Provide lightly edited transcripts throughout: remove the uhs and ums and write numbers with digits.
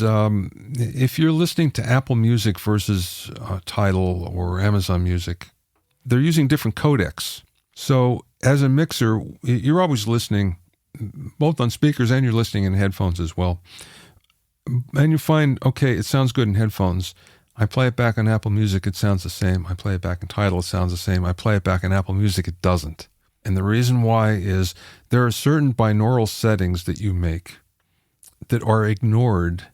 If you're listening to Apple Music versus Tidal or Amazon Music, they're using different codecs. So as a mixer, you're always listening both on speakers and you're listening in headphones as well. And you find, okay, it sounds good in headphones. I play it back on Apple Music, it sounds the same. I play it back in Tidal, it sounds the same. I play it back in Apple Music, it doesn't. And the reason why is there are certain binaural settings that you make that are ignored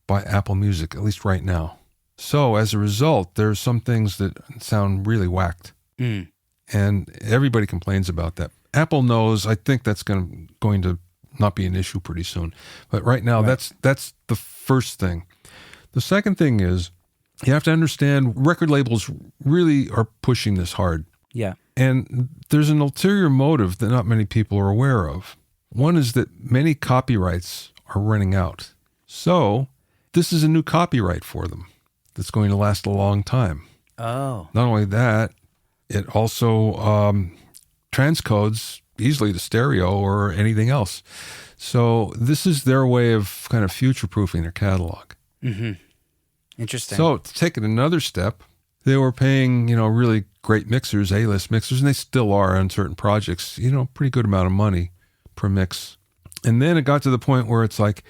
by Apple Music, at least right now. So as a result, there are some things that sound really whacked. Mm. And everybody complains about that. Apple knows, I think that's going to not be an issue pretty soon. But right now, that's the first thing. The second thing is, you have to understand record labels really are pushing this hard. Yeah. And there's an ulterior motive that not many people are aware of. One is that many copyrights are running out. So this is a new copyright for them that's going to last a long time. Oh. Not only that, it also transcodes easily to stereo or anything else. So this is their way of kind of future-proofing their catalog. Mm-hmm. Interesting. So to take it another step, they were paying, really great mixers, A-list mixers, and they still are on certain projects, pretty good amount of money per mix. And then it got to the point where it's like,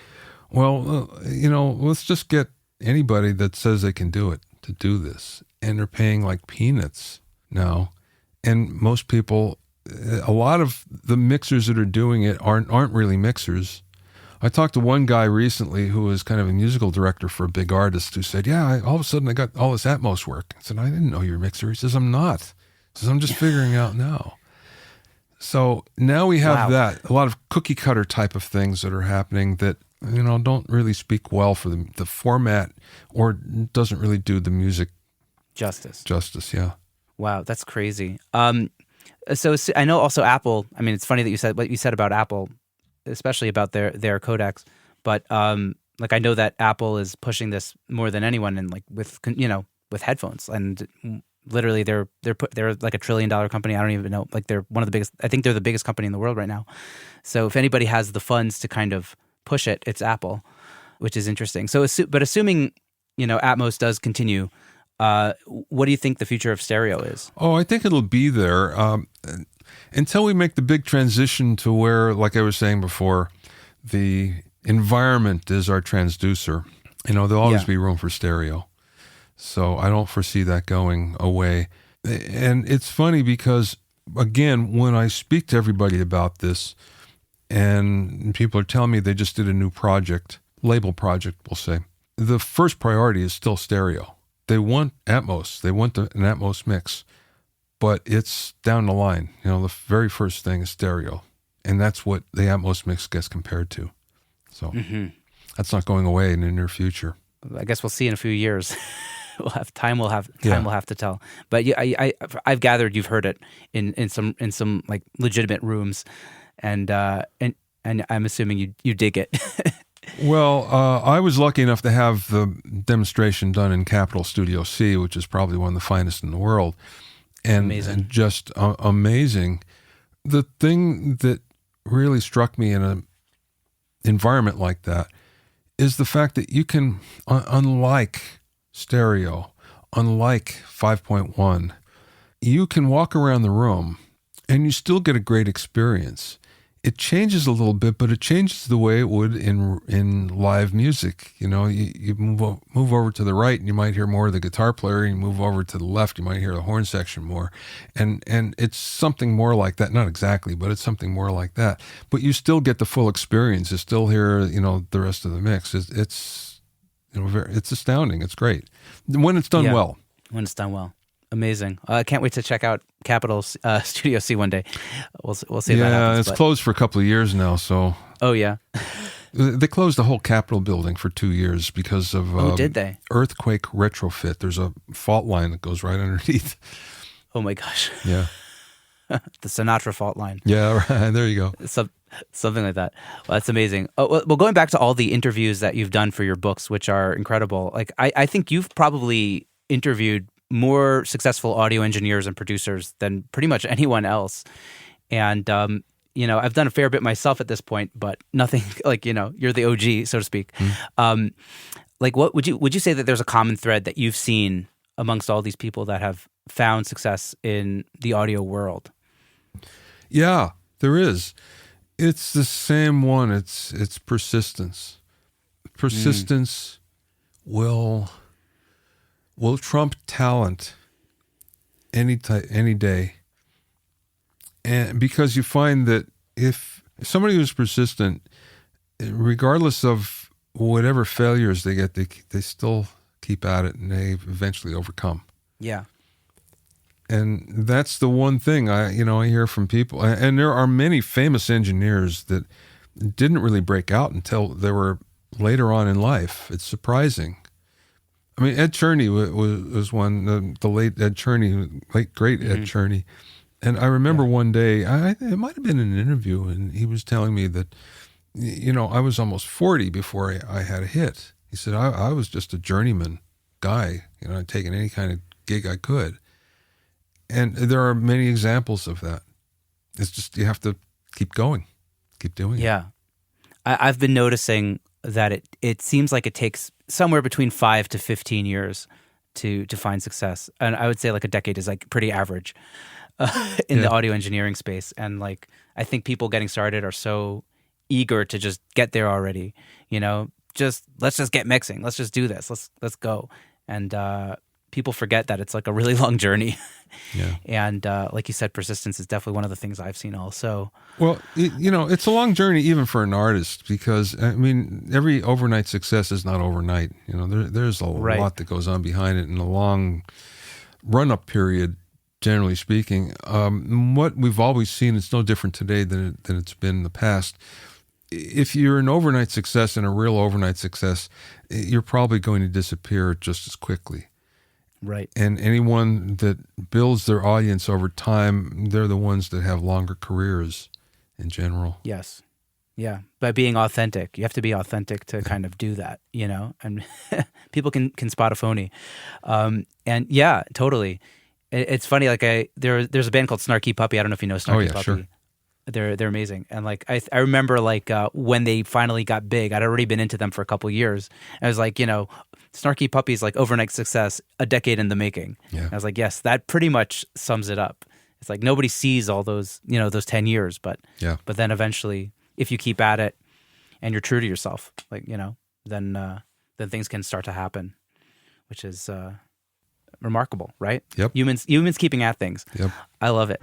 well, let's just get anybody that says they can do it to do this. And they're paying like peanuts now. And most people, a lot of the mixers that are doing it aren't really mixers. I talked to one guy recently who was kind of a musical director for a big artist who said, all of a sudden I got all this Atmos work. I said, I didn't know you were a mixer. He says, I'm not. He says, I'm just figuring out now. So now we have that, a lot of cookie cutter type of things that are happening that, don't really speak well for the format or doesn't really do the music justice. Yeah. Wow, that's crazy. So I know also Apple, I mean, it's funny that you said what you said about Apple, especially about their codecs, but I know that Apple is pushing this more than anyone, and with headphones, and literally they're like $1 trillion company. I don't even know, they're one of the biggest. I think they're the biggest company in the world right now. So if anybody has the funds to kind of push it, it's Apple, which is interesting. So, but assuming Atmos does continue, what do you think the future of stereo is? Oh, I think it'll be there. Until we make the big transition to where, like I was saying before, the environment is our transducer, there'll always be room for stereo. So I don't foresee that going away. And it's funny because, again, when I speak to everybody about this and people are telling me they just did a new project, label project, we'll say, the first priority is still stereo. They want Atmos. They want an Atmos mix. But it's down the line. The very first thing is stereo. And that's what the Atmos mix gets compared to. So that's not going away in the near future. I guess we'll see in a few years. We'll have to tell. But I've gathered you've heard it in some like legitimate rooms, and I'm assuming you dig it. Well, I was lucky enough to have the demonstration done in Capitol Studio C, which is probably one of the finest in the world. And just amazing. The thing that really struck me in an environment like that is the fact that you can, unlike stereo, unlike 5.1, you can walk around the room and you still get a great experience. It changes a little bit, but it changes the way it would in live music. You move over to the right and you might hear more of the guitar player. You move over to the left, you might hear the horn section more. And it's something more like that. Not exactly, but it's something more like that. But you still get the full experience. You still hear, the rest of the mix. It's astounding. It's great. When it's done well. When it's done well. Amazing. I can't wait to check out Capitol Studio C one day. We'll see if that happens. Yeah, it's closed for a couple of years now, so... Oh, yeah. They closed the whole Capitol building for 2 years because of did they? Earthquake retrofit. There's a fault line that goes right underneath. Oh, my gosh. Yeah. The Sinatra fault line. Yeah, right. There you go. Something like that. Well, that's amazing. Oh, well, going back to all the interviews that you've done for your books, which are incredible, I think you've probably interviewed more successful audio engineers and producers than pretty much anyone else. And I've done a fair bit myself at this point, but nothing like, you're the OG, so to speak. Like, what would you say that there's a common thread that you've seen amongst all these people that have found success in the audio world? Yeah, there is. It's the same one. It's persistence. Persistence will trump talent any day. And because you find that if somebody who's persistent, regardless of whatever failures they get, they still keep at it and they eventually overcome. Yeah. And that's the one thing I hear from people. And there are many famous engineers that didn't really break out until they were later on in life. It's surprising. I mean, Ed Cherney was one, the late Ed Cherney, great Ed Cherney. And I remember one day, it might have been in an interview, and he was telling me that, I was almost 40 before I had a hit. He said, I was just a journeyman guy, taking any kind of gig I could. And there are many examples of that. It's just, you have to keep going, keep doing it. Yeah. I've been noticing that it seems like it takes somewhere between 5 to 15 years to find success. And I would say like a decade is like pretty average in the audio engineering space. And like, I think people getting started are so eager to just get there already, let's just get mixing. Let's just do this. Let's go. And people forget that it's like a really long journey. Yeah. And like you said, persistence is definitely one of the things I've seen also. Well, it's a long journey even for an artist because, I mean, every overnight success is not overnight. There's a lot that goes on behind it in a long run-up period, generally speaking. What we've always seen, it's no different today than it's been in the past. If you're an overnight success and a real overnight success, you're probably going to disappear just as quickly. Right. And anyone that builds their audience over time, they're the ones that have longer careers in general. Yes. Yeah. By being authentic. You have to be authentic to kind of do that, and people can spot a phony. And yeah, totally. It's funny. Like there's a band called Snarky Puppy. I don't know if you know Snarky Puppy. Sure. They're amazing. And like, I remember like when they finally got big, I'd already been into them for a couple of years. I was like, Snarky Puppy's like overnight success, a decade in the making. Yeah. I was like, yes, that pretty much sums it up. It's like nobody sees all those, those 10 years, but then eventually if you keep at it and you're true to yourself, like, then things can start to happen, which is remarkable, right? Yep. Humans keeping at things. Yep. I love it.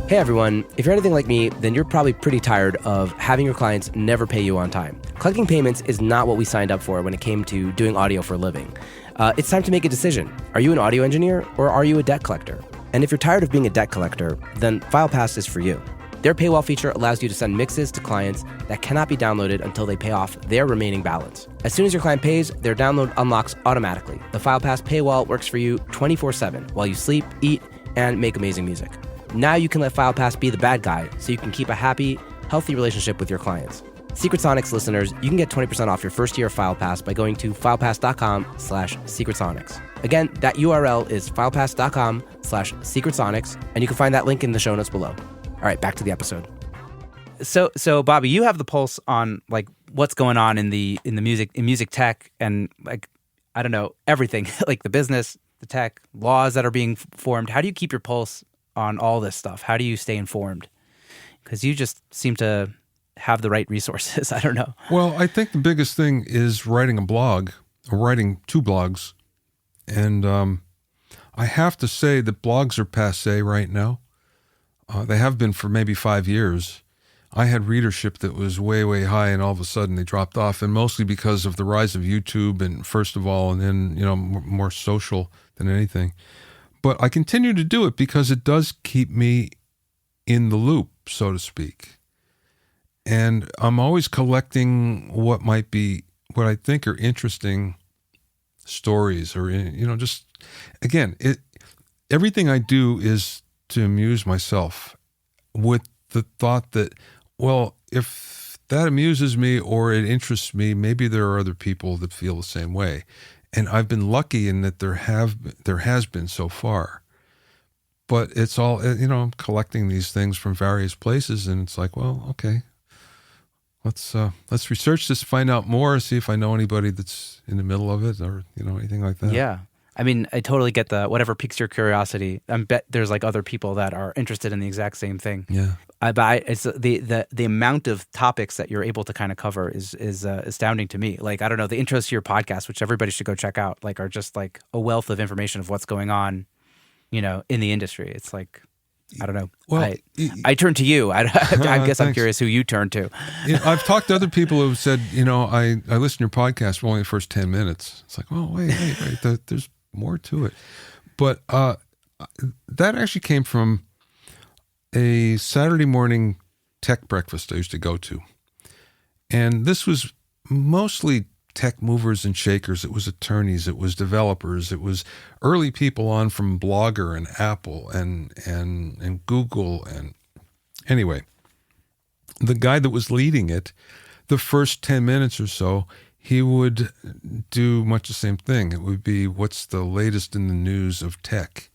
Hey everyone, if you're anything like me, then you're probably pretty tired of having your clients never pay you on time. Collecting payments is not what we signed up for when it came to doing audio for a living. It's time to make a decision. Are you an audio engineer or are you a debt collector? And if you're tired of being a debt collector, then FilePass is for you. Their paywall feature allows you to send mixes to clients that cannot be downloaded until they pay off their remaining balance. As soon as your client pays, their download unlocks automatically. The FilePass paywall works for you 24/7 while you sleep, eat, and make amazing music. Now you can let FilePass be the bad guy so you can keep a happy, healthy relationship with your clients. Secret Sonics listeners, you can get 20% off your first year of FilePass by going to filepass.com/secretsonics. Again, that URL is filepass.com/secretsonics, and you can find that link in the show notes below. All right, back to the episode. So Bobby, you have the pulse on like what's going on in music tech and like, I don't know, everything, like the business, the tech, laws that are being formed. How do you keep your pulse on all this stuff? How do you stay informed? Because you just seem to have the right resources. I don't know. Well, I think the biggest thing is writing a blog, or writing 2 blogs. And I have to say that blogs are passé right now. They have been for maybe 5 years. I had readership that was way, way high, and all of a sudden they dropped off, and mostly because of the rise of YouTube, and first of all, and then, more social than anything. But I continue to do it because it does keep me in the loop, so to speak. And I'm always collecting what I think are interesting stories, or, just, again, everything I do is to amuse myself with the thought that, well, if that amuses me or it interests me, maybe there are other people that feel the same way. And I've been lucky in that there has been so far. but it's all, I'm collecting these things from various places, and it's like, well, okay, let's research this, find out more, see if I know anybody that's in the middle of it, or anything like that. Yeah. I mean, I totally get whatever piques your curiosity. I bet there's like other people that are interested in the exact same thing. Yeah. But it's the amount of topics that you're able to kind of cover is astounding to me. Like, I don't know, the intros to your podcast, which everybody should go check out, like, are just like a wealth of information of what's going on, in the industry. It's like, I don't know. Well, I turn to you. I guess I'm curious who you turn to. I've talked to other people who've said, I listen to your podcast for only the first 10 minutes. It's like, well, wait, there's more to it. But that actually came from a Saturday morning tech breakfast I used to go to. And this was mostly tech movers and shakers. It was attorneys, it was developers, it was early people on from Blogger and Apple and Google. And anyway, the guy that was leading it, the first 10 minutes or so, he would do much the same thing. It would be, what's the latest in the news of tech?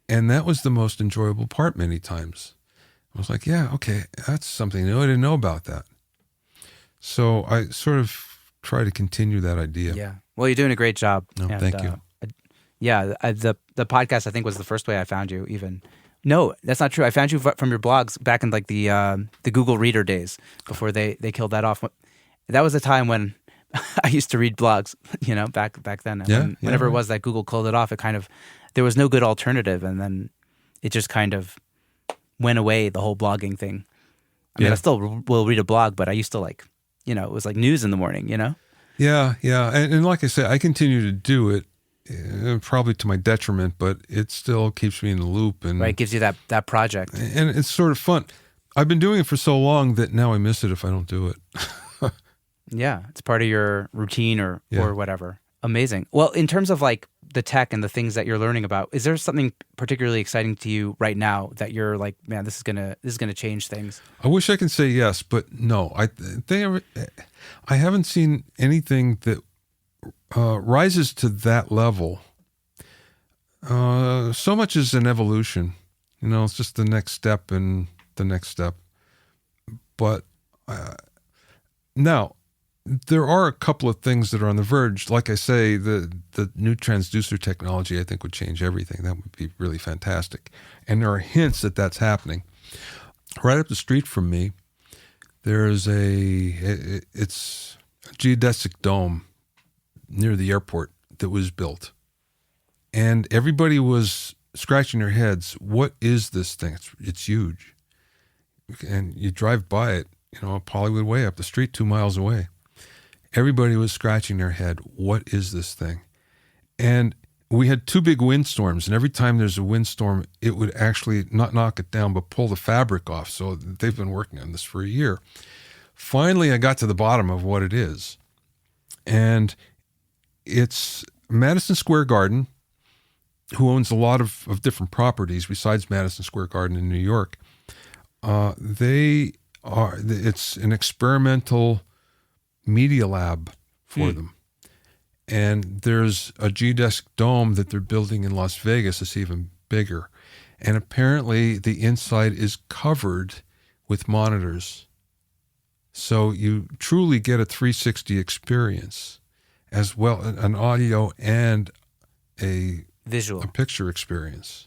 And that was the most enjoyable part many times. I was like, yeah, okay, that's something new. I didn't know about that. So I sort of try to continue that idea. Yeah. Well, you're doing a great job. No, thank you. The podcast, I think, was the first way I found you even. No, that's not true. I found you from your blogs back in like the Google Reader days before they killed that off. That was a time when I used to read blogs, back then. And whenever it was that Google called it off, there was no good alternative. And then it just kind of went away, the whole blogging thing. I mean, I still will read a blog, but I used to it was like news in the morning, Yeah. And like I said, I continue to do it, probably to my detriment, but it still keeps me in the loop. And right, gives you that project. And it's sort of fun. I've been doing it for so long that now I miss it if I don't do it. Yeah, it's part of your routine or whatever. Amazing. Well, in terms of like the tech and the things that you're learning about, is there something particularly exciting to you right now that you're like, man, this is gonna change things? I wish I could say yes, but no. I haven't seen anything that rises to that level. So much is an evolution. It's just the next step and the next step. But now, there are a couple of things that are on the verge. Like I say, the new transducer technology, I think, would change everything. That would be really fantastic. And there are hints that that's happening. Right up the street from me, there's it's a geodesic dome near the airport that was built. And everybody was scratching their heads. What is this thing? It's huge. And you drive by it, Hollywood Way up the street, 2 miles away. Everybody was scratching their head. What is this thing? And we had 2 big windstorms, and every time there's a windstorm, it would actually not knock it down, but pull the fabric off. So they've been working on this for a year. Finally, I got to the bottom of what it is. And it's Madison Square Garden, who owns a lot of different properties besides Madison Square Garden in New York. It's an experimental media lab for them. And there's a geodesic dome that they're building in Las Vegas that's even bigger. And apparently the inside is covered with monitors. So you truly get a 360 experience, as well, an audio and a picture experience,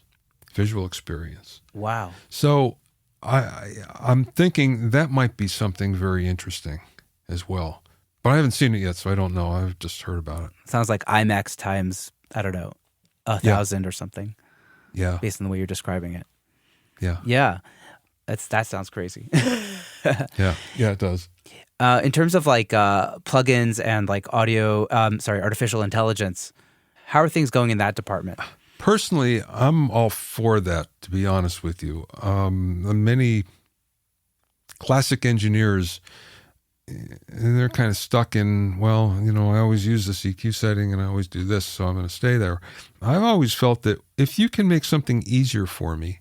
visual experience. Wow. So I'm thinking that might be something very interesting as well. But I haven't seen it yet, so I don't know. I've just heard about it. Sounds like IMAX times, I don't know, 1,000 or something. Yeah. Based on the way you're describing it. Yeah. Yeah. That sounds crazy. Yeah, it does. In terms of like plugins and like artificial intelligence, how are things going in that department? Personally, I'm all for that, to be honest with you. Many classic engineers, they're kind of stuck in, I always use the CQ setting and I always do this, so I'm going to stay there. I've always felt that if you can make something easier for me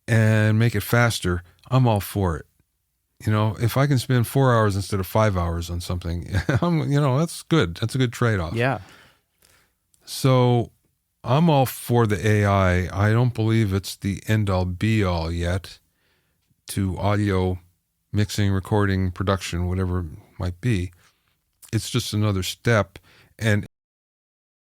and make it faster, I'm all for it. If I can spend 4 hours instead of 5 hours on something, that's good. That's a good trade-off. Yeah. So I'm all for the AI. I don't believe it's the end-all be-all yet to audio mixing, recording, production, whatever it might be. It's just another step. And